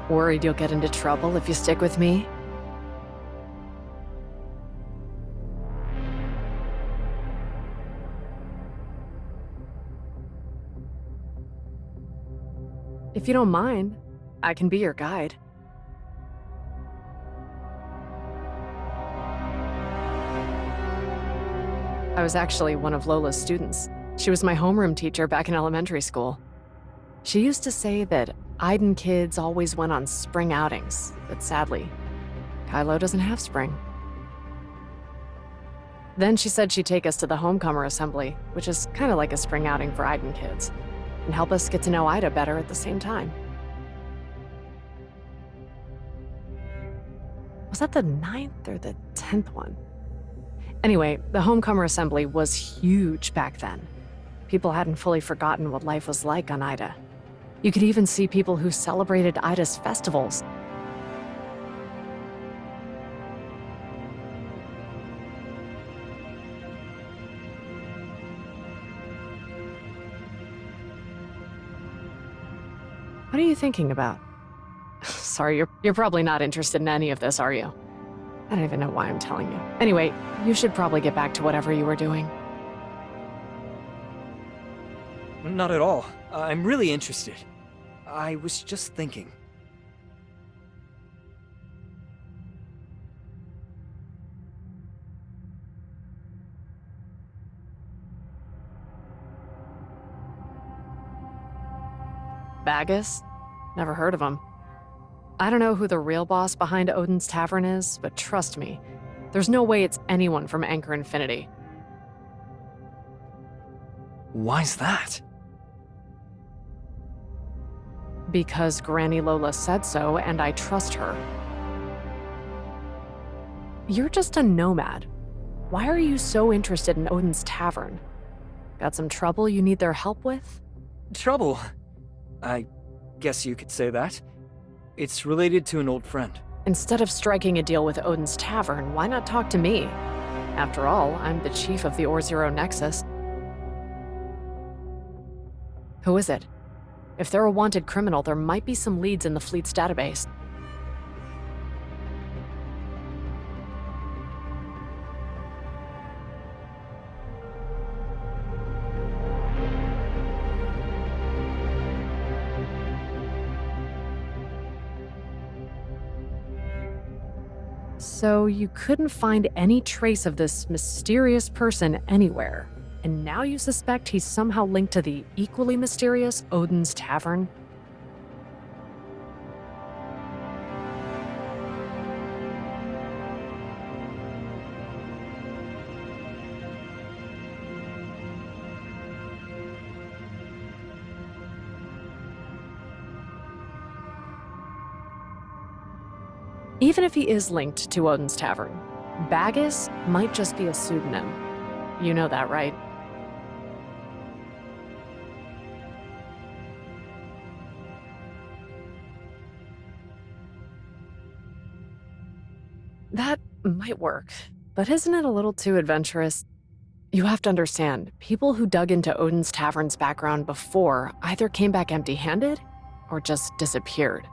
Worried you'll get into trouble if you stick with me? If you don't mind, I can be your guide. I was actually one of Lola's students. She was my homeroom teacher back in elementary school. She used to say that Aiden kids always went on spring outings, but sadly, Kailo doesn't have spring. Then she said she'd take us to the homecomer assembly, which is kind of like a spring outing for Aiden kids, and help us get to know Ida better at the same time. Was that the 9th or the 10th one? Anyway, the homecomer assembly was huge back then. People hadn't fully forgotten what life was like on Ida. You could even see people who celebrated Ida's festivals. What are you thinking about? Sorry, you're probably not interested in any of this, are you? I don't even know why I'm telling you. Anyway, you should probably get back to whatever you were doing. Not at all. I'm really interested. I was just thinking. Bagus? Never heard of him. I don't know who the real boss behind Odin's Tavern is, but trust me, there's no way it's anyone from Anchor Infinity. Why's that? Because Granny Lola said so, and I trust her. You're just a nomad. Why are you so interested in Odin's Tavern? Got some trouble you need their help with? Trouble? I guess you could say that. It's related to an old friend. Instead of striking a deal with Odin's Tavern, why not talk to me? After all, I'm the chief of the Or-Zero Nexus. Who is it? If they're a wanted criminal, there might be some leads in the fleet's database. So you couldn't find any trace of this mysterious person anywhere, and now you suspect he's somehow linked to the equally mysterious Odin's Tavern? Even if he is linked to Odin's Tavern, Bagus might just be a pseudonym. You know that, right? That might work, but isn't it a little too adventurous? You have to understand, people who dug into Odin's Tavern's background before either came back empty-handed or just disappeared.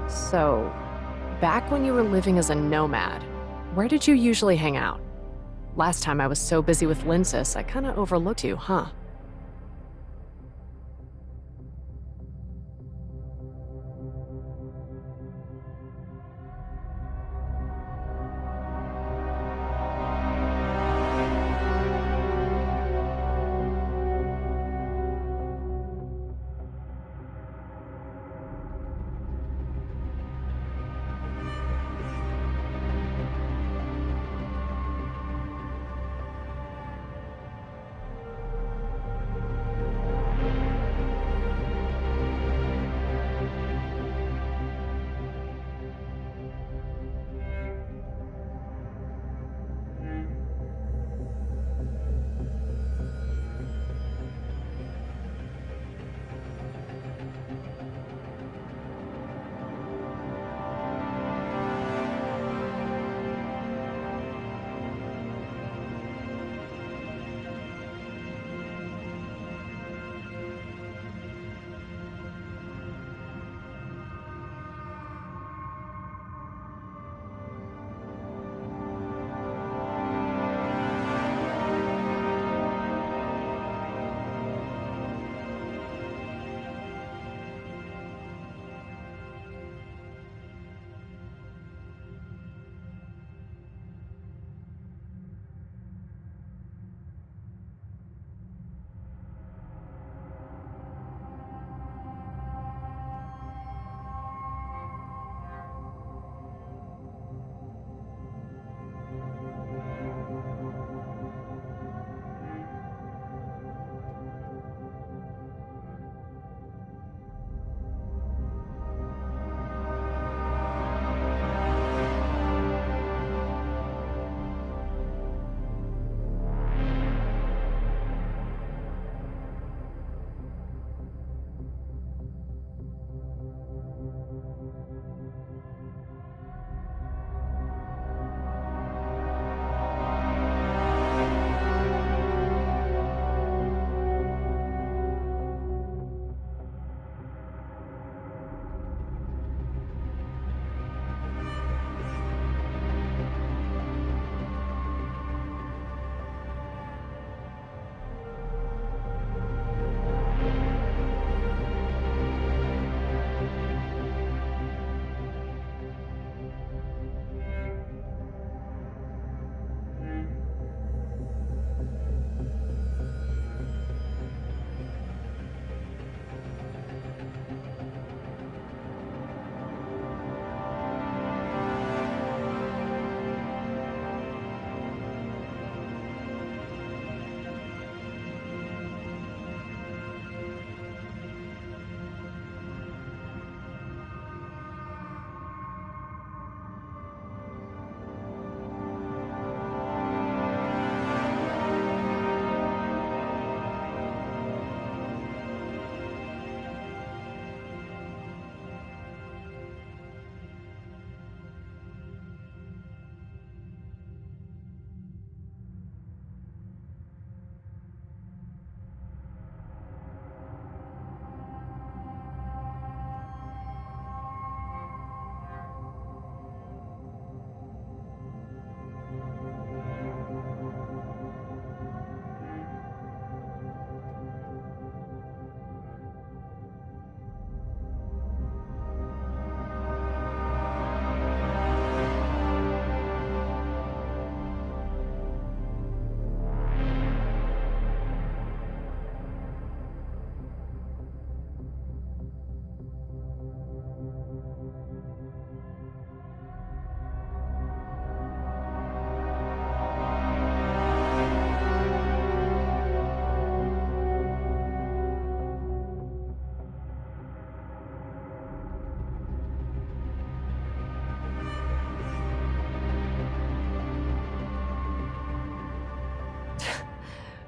So, back when you were living as a nomad, where did you usually hang out? Last time I was so busy with Lindsys, I kinda overlooked you, huh?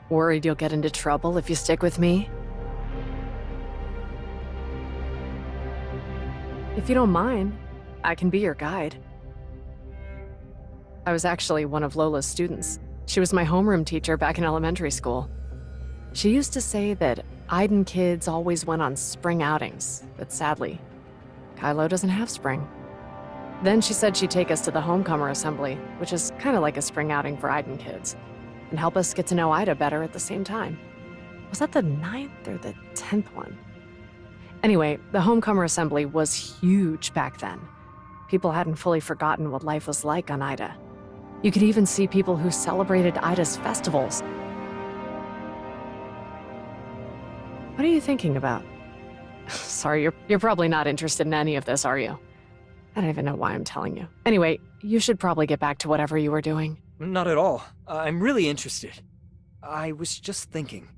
Worried you'll get into trouble if you stick with me? If you don't mind, I can be your guide. I was actually one of Lola's students. She was my homeroom teacher back in elementary school. She used to say that Iden kids always went on spring outings, but sadly, Kailo doesn't have spring. Then she said she'd take us to the homecomer assembly, which is kind of like a spring outing for Iden kids, and help us get to know Ida better at the same time. Was that the 9th or the 10th one? Anyway, the homecomer assembly was huge back then. People hadn't fully forgotten what life was like on Ida. You could even see people who celebrated Ida's festivals. What are you thinking about? Sorry, you're probably not interested in any of this, are you? I don't even know why I'm telling you. Anyway, you should probably get back to whatever you were doing. Not at all. I'm really interested. I was just thinking.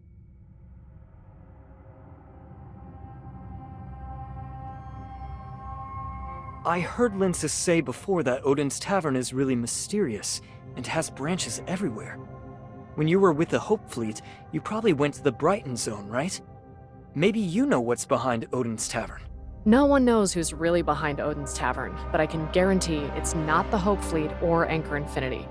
I heard Linsis say before that Odin's Tavern is really mysterious and has branches everywhere. When you were with the Hope Fleet, you probably went to the Brighton Zone, right? Maybe you know what's behind Odin's Tavern. No one knows who's really behind Odin's Tavern, but I can guarantee it's not the Hope Fleet or Anchor Infinity.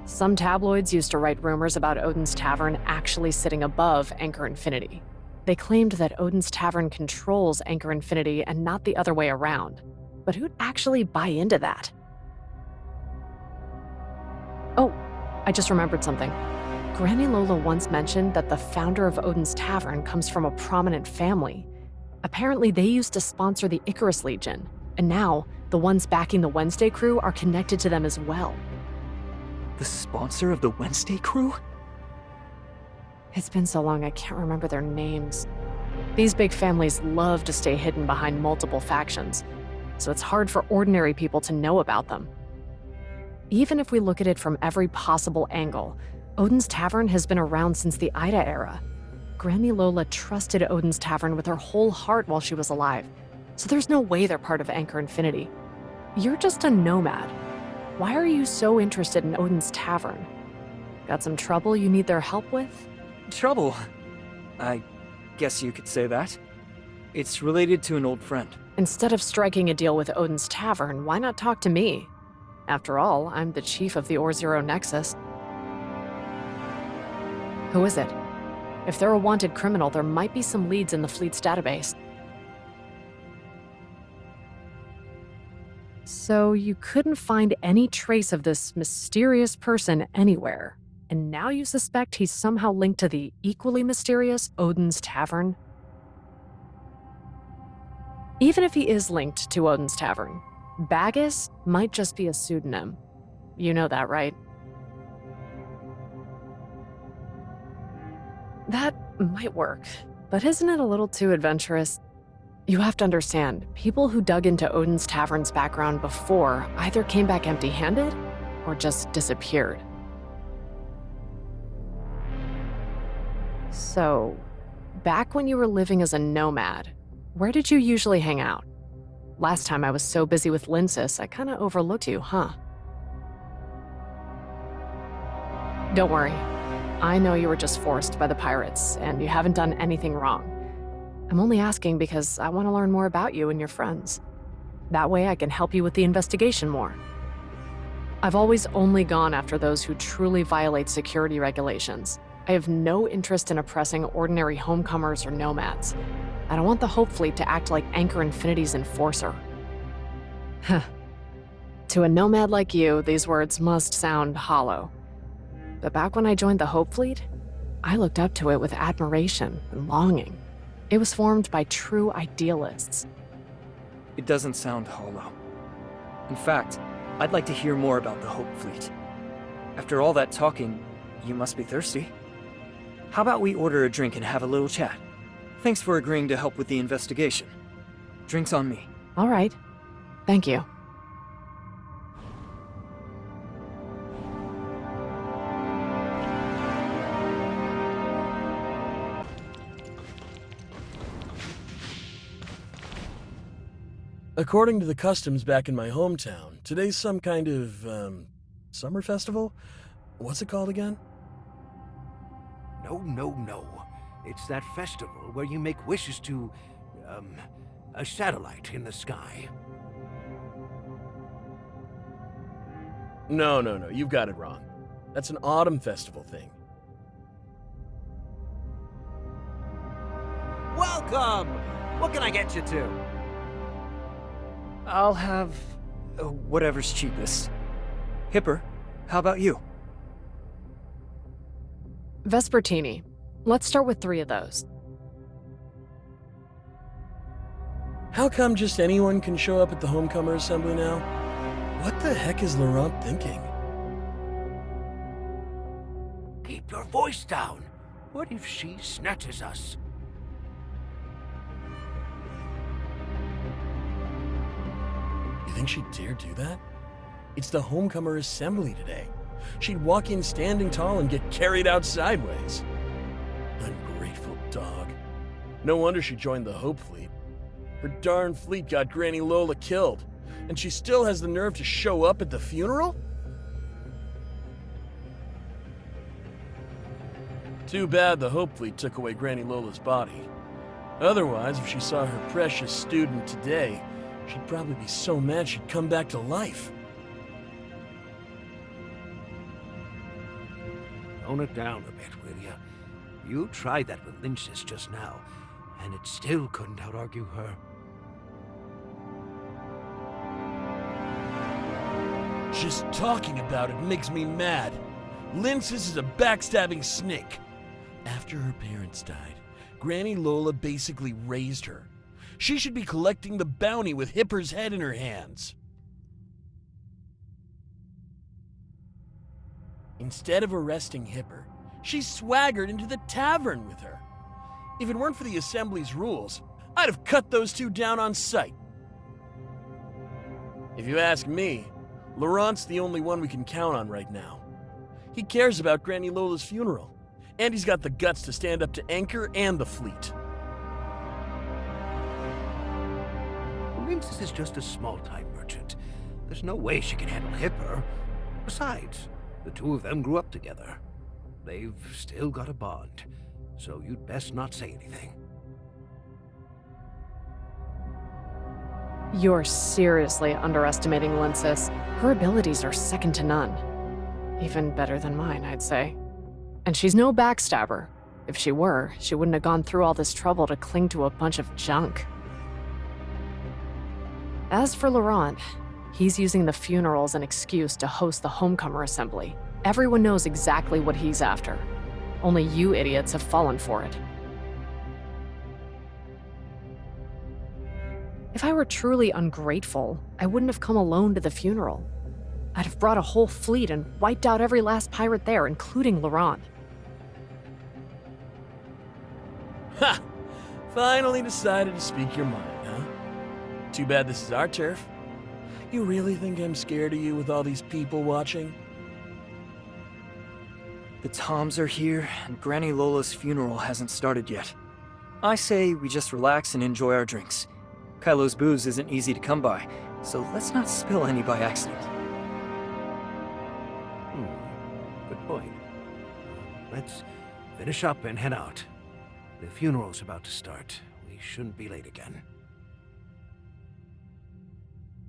Some tabloids used to write rumors about Odin's Tavern actually sitting above Anchor Infinity. They claimed that Odin's Tavern controls Anchor Infinity and not the other way around. But who'd actually buy into that? Oh, I just remembered something. Granny Lola once mentioned that the founder of Odin's Tavern comes from a prominent family. Apparently, they used to sponsor the Icarus Legion, and now the ones backing the Wednesday crew are connected to them as well. The sponsor of the Wednesday crew? It's been so long I can't remember their names. These big families love to stay hidden behind multiple factions, so it's hard for ordinary people to know about them. Even if we look at it from every possible angle, Odin's Tavern has been around since the Ida era. Granny Lola trusted Odin's Tavern with her whole heart while she was alive, so there's no way they're part of Anchor Infinity. You're just a nomad. Why are you so interested in Odin's Tavern? Got some trouble you need their help with? Trouble? I guess you could say that. It's related to an old friend. Instead of striking a deal with Odin's Tavern, why not talk to me? After all, I'm the chief of the Or-Zero Nexus. Who is it? If they're a wanted criminal, there might be some leads in the fleet's database. So you couldn't find any trace of this mysterious person anywhere, and now you suspect he's somehow linked to the equally mysterious Odin's Tavern? Even if he is linked to Odin's Tavern, Bagus might just be a pseudonym. You know that, right? That might work, but isn't it a little too adventurous? You have to understand, people who dug into Odin's Tavern's background before either came back empty-handed or just disappeared. So, back when you were living as a nomad, where did you usually hang out? Last time I was so busy with Linsis, I kinda overlooked you, huh? Don't worry. I know you were just forced by the pirates, and you haven't done anything wrong. I'm only asking because I want to learn more about you and your friends. That way I can help you with the investigation more. I've always only gone after those who truly violate security regulations. I have no interest in oppressing ordinary homecomers or nomads. I don't want the Hope Fleet to act like Anchor Infinity's enforcer. Huh. To a nomad like you, these words must sound hollow. But back when I joined the Hope Fleet, I looked up to it with admiration and longing. It was formed by true idealists. It doesn't sound hollow. In fact, I'd like to hear more about the Hope Fleet. After all that talking, you must be thirsty. How about we order a drink and have a little chat? Thanks for agreeing to help with the investigation. Drinks on me. All right. Thank you. According to the customs back in my hometown, today's some kind of, summer festival? What's it called again? No. It's that festival where you make wishes to, a satellite in the sky. No, you've got it wrong. That's an autumn festival thing. Welcome! What can I get you to? I'll have whatever's cheapest. Hipper, how about you? Vespertini. Let's start with 3 of those. How come just anyone can show up at the Homecomer Assembly now? What the heck is Laurent thinking? Keep your voice down. What if she snatches us? You think she'd dare do that? It's the Homecomer Assembly today. She'd walk in standing tall and get carried out sideways. Ungrateful dog. No wonder she joined the Hope Fleet. Her darn fleet got Granny Lola killed, and she still has the nerve to show up at the funeral? Too bad the Hope Fleet took away Granny Lola's body. Otherwise, if she saw her precious student today, she'd probably be so mad she'd come back to life. Tone it down a bit, will ya? You tried that with Lynch's just now, and it still couldn't out-argue her. Just talking about it makes me mad. Linces is a backstabbing snake. After her parents died, Granny Lola basically raised her. She should be collecting the bounty with Hipper's head in her hands. Instead of arresting Hipper, she swaggered into the tavern with her. If it weren't for the Assembly's rules, I'd have cut those two down on sight. If you ask me, Laurent's the only one we can count on right now. He cares about Granny Lola's funeral, and he's got the guts to stand up to Anchor and the fleet. Lynch's is just a small-time merchant. There's no way she can handle Hipper. Besides, the two of them grew up together. They've still got a bond, so you'd best not say anything. You're seriously underestimating Linsis. Her abilities are second to none. Even better than mine, I'd say. And she's no backstabber. If she were, she wouldn't have gone through all this trouble to cling to a bunch of junk. As for Laurent, he's using the funeral as an excuse to host the Homecomer Assembly. Everyone knows exactly what he's after. Only you idiots have fallen for it. If I were truly ungrateful, I wouldn't have come alone to the funeral. I'd have brought a whole fleet and wiped out every last pirate there, including Laurent. Ha! Finally decided to speak your mind, huh? Too bad this is our turf. You really think I'm scared of you with all these people watching? The Toms are here, and Granny Lola's funeral hasn't started yet. I say we just relax and enjoy our drinks. Kailo's booze isn't easy to come by, so let's not spill any by accident. Good point. Let's finish up and head out. The funeral's about to start. We shouldn't be late again.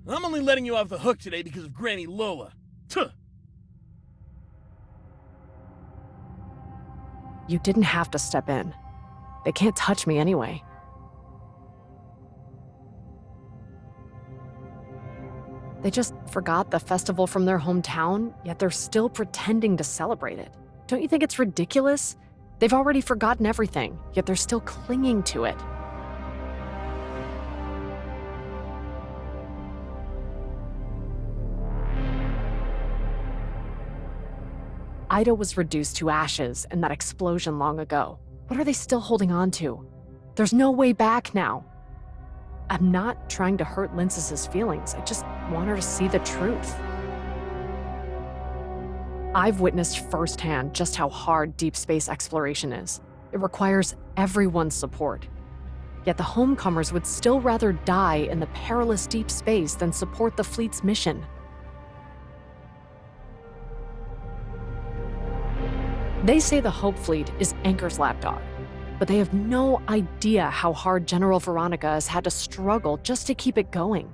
I'm only letting you off the hook today because of Granny Lola. Tuh. You didn't have to step in. They can't touch me anyway. They just forgot the festival from their hometown, yet they're still pretending to celebrate it. Don't you think it's ridiculous? They've already forgotten everything, yet they're still clinging to it. Ida was reduced to ashes in that explosion long ago. What are they still holding on to? There's no way back now. I'm not trying to hurt Lincis's feelings. I just want her to see the truth. I've witnessed firsthand just how hard deep space exploration is. It requires everyone's support. Yet the homecomers would still rather die in the perilous deep space than support the fleet's mission. They say the Hope Fleet is Anchor's lapdog, but they have no idea how hard General Veronica has had to struggle just to keep it going.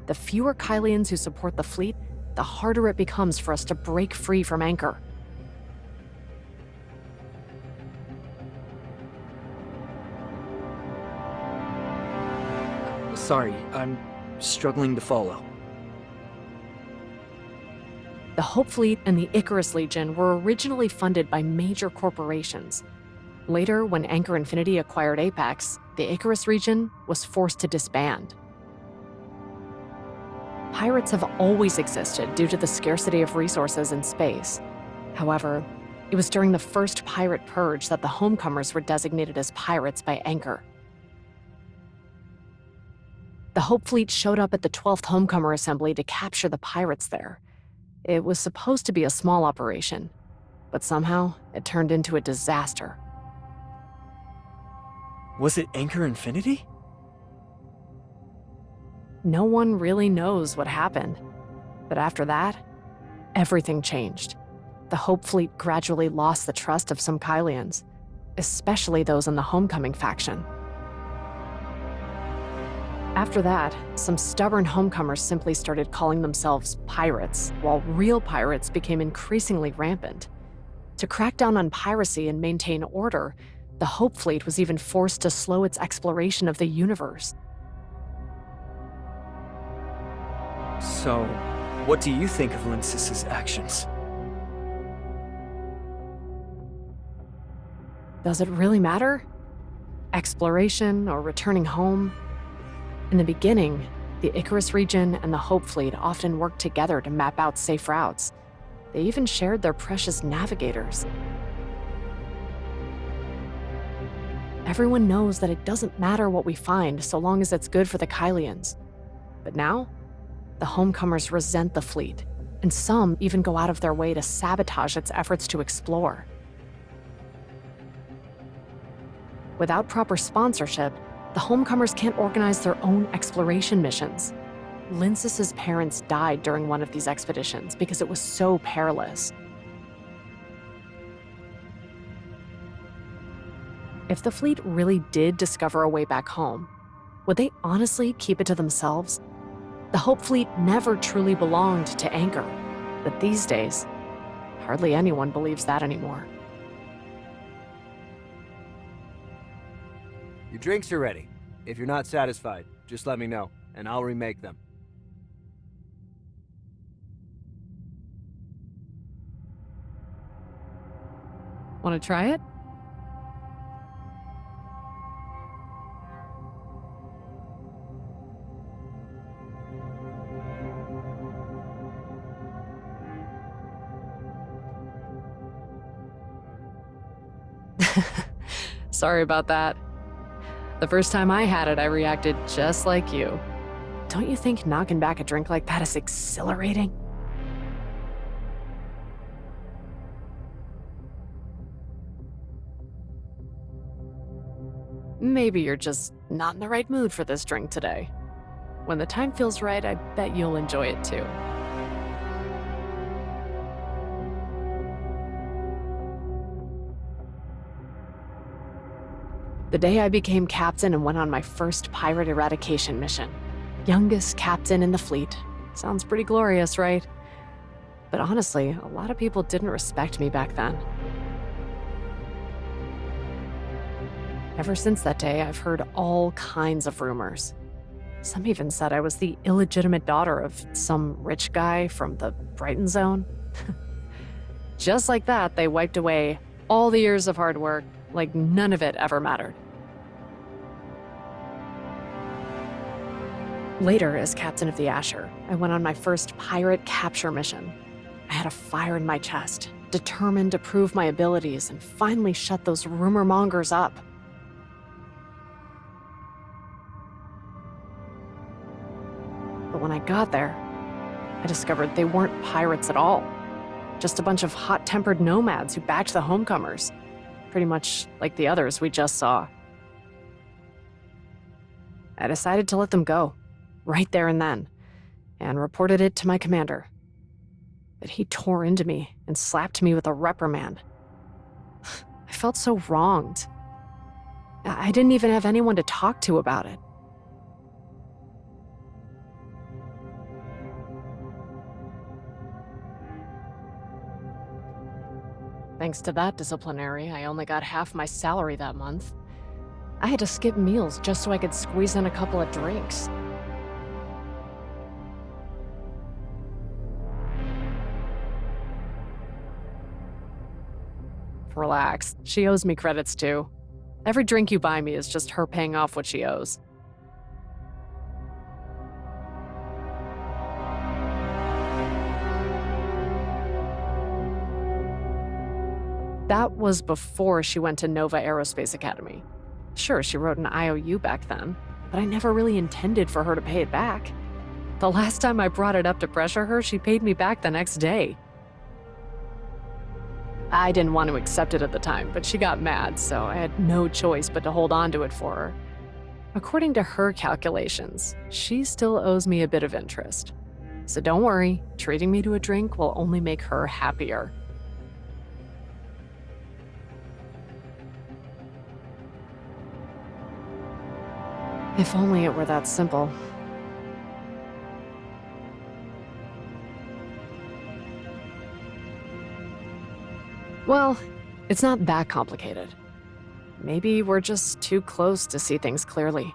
The fewer Kylians who support the fleet, the harder it becomes for us to break free from Anchor. Sorry, I'm struggling to follow. The Hope Fleet and the Icarus Legion were originally funded by major corporations. Later, when Anchor Infinity acquired Apex, the Icarus region was forced to disband. Pirates have always existed due to the scarcity of resources in space. However, it was during the first pirate purge that the Homecomers were designated as pirates by Anchor. The Hope Fleet showed up at the 12th Homecomer Assembly to capture the pirates there. It was supposed to be a small operation, but somehow it turned into a disaster. Was it Anchor Infinity? No one really knows what happened, but after that, everything changed. The Hope Fleet gradually lost the trust of some Kylians, especially those in the Homecoming faction. After that, some stubborn Homecomers simply started calling themselves pirates, while real pirates became increasingly rampant. To crack down on piracy and maintain order, the Hope Fleet was even forced to slow its exploration of the universe. So, what do you think of Lyncis's actions? Does it really matter? Exploration or returning home? In the beginning, the Icarus region and the Hope Fleet often worked together to map out safe routes. They even shared their precious navigators. Everyone knows that it doesn't matter what we find so long as it's good for the Kylians. But now, the Homecomers resent the fleet, and some even go out of their way to sabotage its efforts to explore. Without proper sponsorship, the Homecomers can't organize their own exploration missions. Lyncis's parents died during one of these expeditions because it was so perilous. If the fleet really did discover a way back home, would they honestly keep it to themselves? The Hope Fleet never truly belonged to Anchor, but these days, hardly anyone believes that anymore. Your drinks are ready. If you're not satisfied, just let me know, and I'll remake them. Want to try it? Sorry about that. The first time I had it, I reacted just like you. Don't you think knocking back a drink like that is exhilarating? Maybe you're just not in the right mood for this drink today. When the time feels right, I bet you'll enjoy it too. The day I became captain and went on my first pirate eradication mission. Youngest captain in the fleet. Sounds pretty glorious, right? But honestly, a lot of people didn't respect me back then. Ever since that day, I've heard all kinds of rumors. Some even said I was the illegitimate daughter of some rich guy from the Brighton Zone. Just like that, they wiped away all the years of hard work, like none of it ever mattered. Later, as captain of the Asher, I went on my first pirate capture mission. I had a fire in my chest, determined to prove my abilities and finally shut those rumor mongers up. But when I got there, I discovered they weren't pirates at all. Just a bunch of hot-tempered nomads who backed the Homecomers. Pretty much like the others we just saw. I decided to let them go, right there and then, and reported it to my commander. But he tore into me and slapped me with a reprimand. I felt so wronged. I didn't even have anyone to talk to about it. Thanks to that disciplinary, I only got half my salary that month. I had to skip meals just so I could squeeze in a couple of drinks. Relax, she owes me credits too. Every drink you buy me is just her paying off what she owes. That was before she went to Nova Aerospace Academy. Sure, she wrote an IOU back then, but I never really intended for her to pay it back. The last time I brought it up to pressure her, she paid me back the next day. I didn't want to accept it at the time, but she got mad, so I had no choice but to hold on to it for her. According to her calculations, she still owes me a bit of interest. So don't worry, treating me to a drink will only make her happier. If only it were that simple. Well, it's not that complicated. Maybe we're just too close to see things clearly.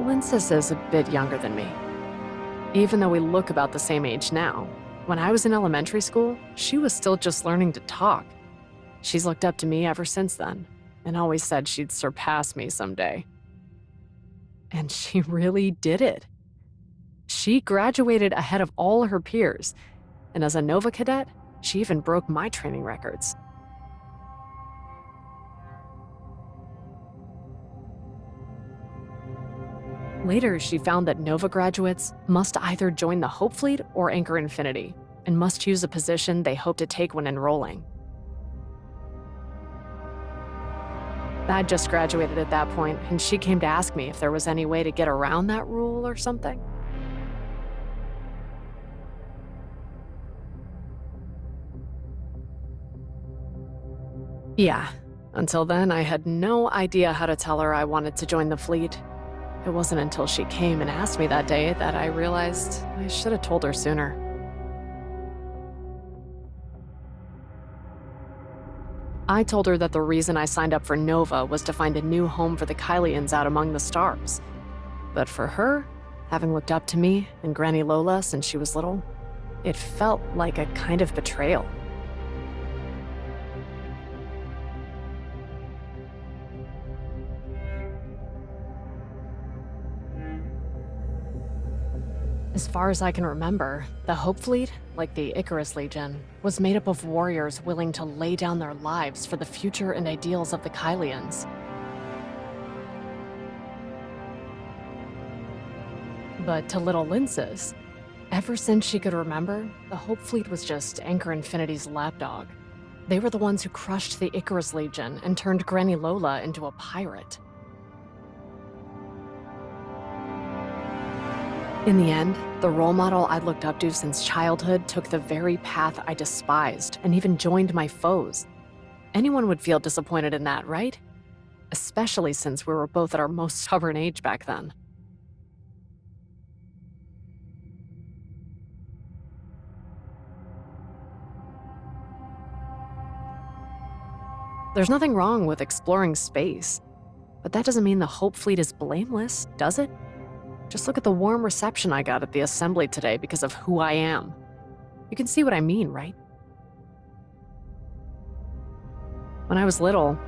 Lindsay is a bit younger than me. Even though we look about the same age now, when I was in elementary school, she was still just learning to talk. She's looked up to me ever since then, and always said she'd surpass me someday. And she really did it. She graduated ahead of all her peers, and as a Nova cadet, she even broke my training records. Later, she found that Nova graduates must either join the Hope Fleet or Anchor Infinity, and must choose a position they hope to take when enrolling. I just graduated at that point, and she came to ask me if there was any way to get around that rule or something. Yeah, until then I had no idea how to tell her I wanted to join the fleet. It wasn't until she came and asked me that day that I realized I should have told her sooner. I told her that the reason I signed up for Nova was to find a new home for the Kailians out among the stars. But for her, having looked up to me and Granny Lola since she was little, it felt like a kind of betrayal. As far as I can remember, the Hope Fleet, like the Icarus Legion, was made up of warriors willing to lay down their lives for the future and ideals of the Kailians. But to little Lindsay, ever since she could remember, the Hope Fleet was just Anchor Infinity's lapdog. They were the ones who crushed the Icarus Legion and turned Granny Lola into a pirate. In the end, the role model I'd looked up to since childhood took the very path I despised and even joined my foes. Anyone would feel disappointed in that, right? Especially since we were both at our most stubborn age back then. There's nothing wrong with exploring space, but that doesn't mean the Hope Fleet is blameless, does it? Just look at the warm reception I got at the assembly today because of who I am. You can see what I mean, right? When I was little,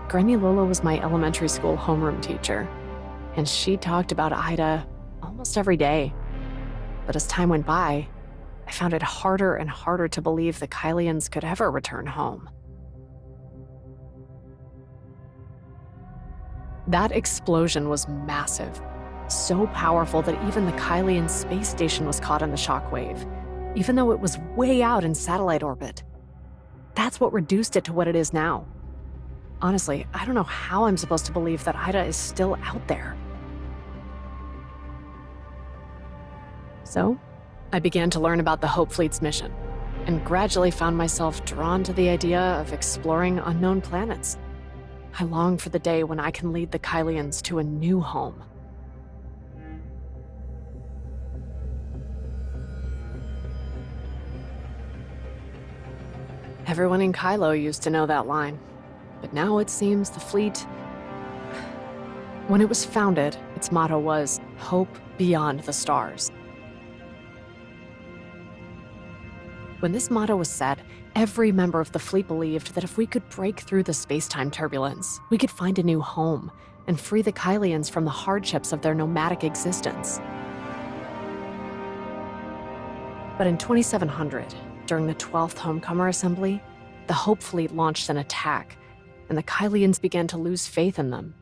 Granny Lola was my elementary school homeroom teacher, and she talked about Ida almost every day. But as time went by, I found it harder and harder to believe the Kailians could ever return home. That explosion was massive. So powerful that even the Kailian space station was caught in the shockwave, even though it was way out in satellite orbit. That's what reduced it to what it is now. Honestly, I don't know how I'm supposed to believe that Ida is still out there. So, I began to learn about the Hope Fleet's mission. and gradually found myself drawn to the idea of exploring unknown planets. I long for the day when I can lead the Kailians to a new home. Everyone in Kailo used to know that line, but now it seems the fleet... When it was founded, its motto was, "Hope beyond the stars." When this motto was said, every member of the fleet believed that if we could break through the space-time turbulence, we could find a new home and free the Kailians from the hardships of their nomadic existence. But in 2700, during the 12th Homecomer Assembly, the Hope Fleet launched an attack, and the Kailians began to lose faith in them.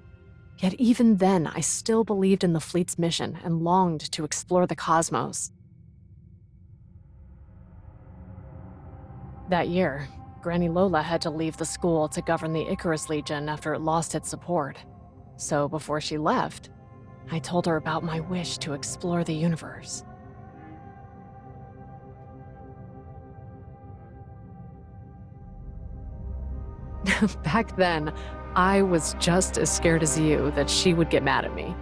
Yet even then, I still believed in the fleet's mission and longed to explore the cosmos. That year, Granny Lola had to leave the school to govern the Icarus Legion after it lost its support. So before she left, I told her about my wish to explore the universe. Back then, I was just as scared as you that she would get mad at me.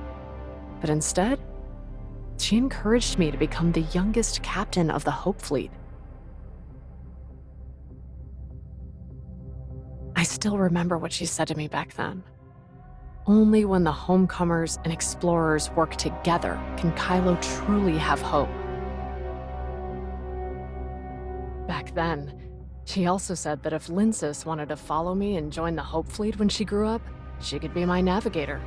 But instead, she encouraged me to become the youngest captain of the Hope Fleet. I still remember what she said to me back then. Only when the homecomers and explorers work together can Kailo truly have hope. Back then, she also said that if Linsis wanted to follow me and join the Hope Fleet when she grew up, she could be my navigator.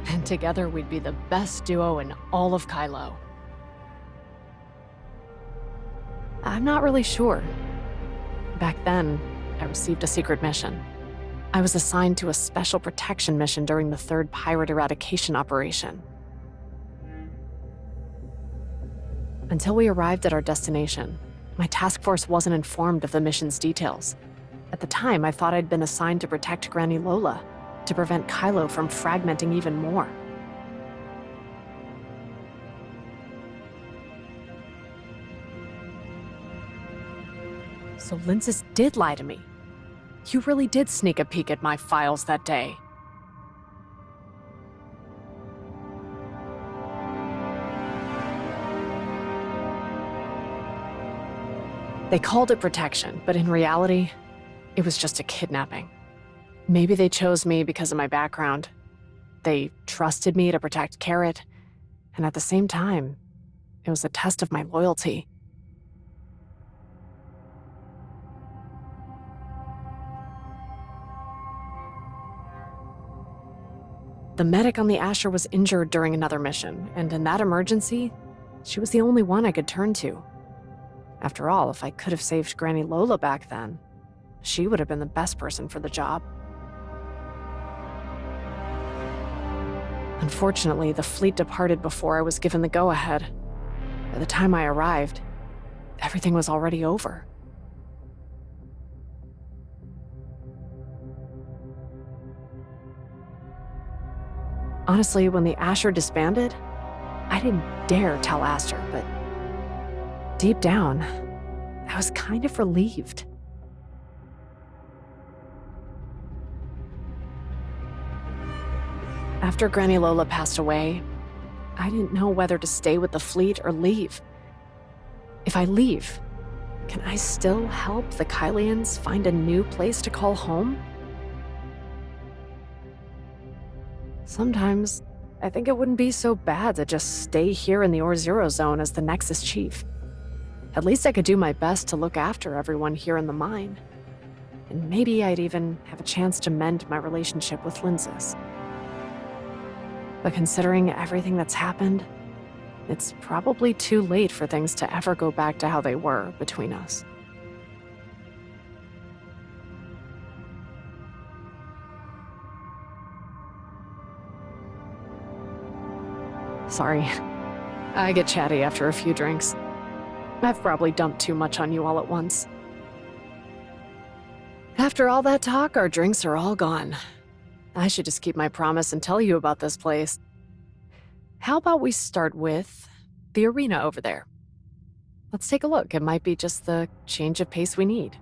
And together we'd be the best duo in all of Kailo. I'm not really sure. Back then, I received a secret mission. I was assigned to a special protection mission during the 3rd pirate eradication operation. Until we arrived at our destination, my task force wasn't informed of the mission's details. At the time, I thought I'd been assigned to protect Granny Lola, to prevent Kailo from fragmenting even more. So Linsis did lie to me. You really did sneak a peek at my files that day. They called it protection, but in reality, it was just a kidnapping. Maybe they chose me because of my background. They trusted me to protect Carrot, and at the same time, it was a test of my loyalty. The medic on the Asher was injured during another mission, and in that emergency, she was the only one I could turn to. After all, if I could have saved Granny Lola back then, she would have been the best person for the job. Unfortunately, the fleet departed before I was given the go-ahead. By the time I arrived, everything was already over. Honestly, when the Asher disbanded, I didn't dare tell Aster, but deep down, I was kind of relieved. After Granny Lola passed away, I didn't know whether to stay with the fleet or leave. If I leave, can I still help the Kailians find a new place to call home? Sometimes, I think it wouldn't be so bad to just stay here in the Or-Zero zone as the Nexus Chief. At least I could do my best to look after everyone here in the mine. And maybe I'd even have a chance to mend my relationship with Linsis. But considering everything that's happened, it's probably too late for things to ever go back to how they were between us. Sorry, I get chatty after a few drinks. I've probably dumped too much on you all at once. After all that talk, our drinks are all gone. I should just keep my promise and tell you about this place. How about we start with the arena over there? Let's take a look. It might be just the change of pace we need.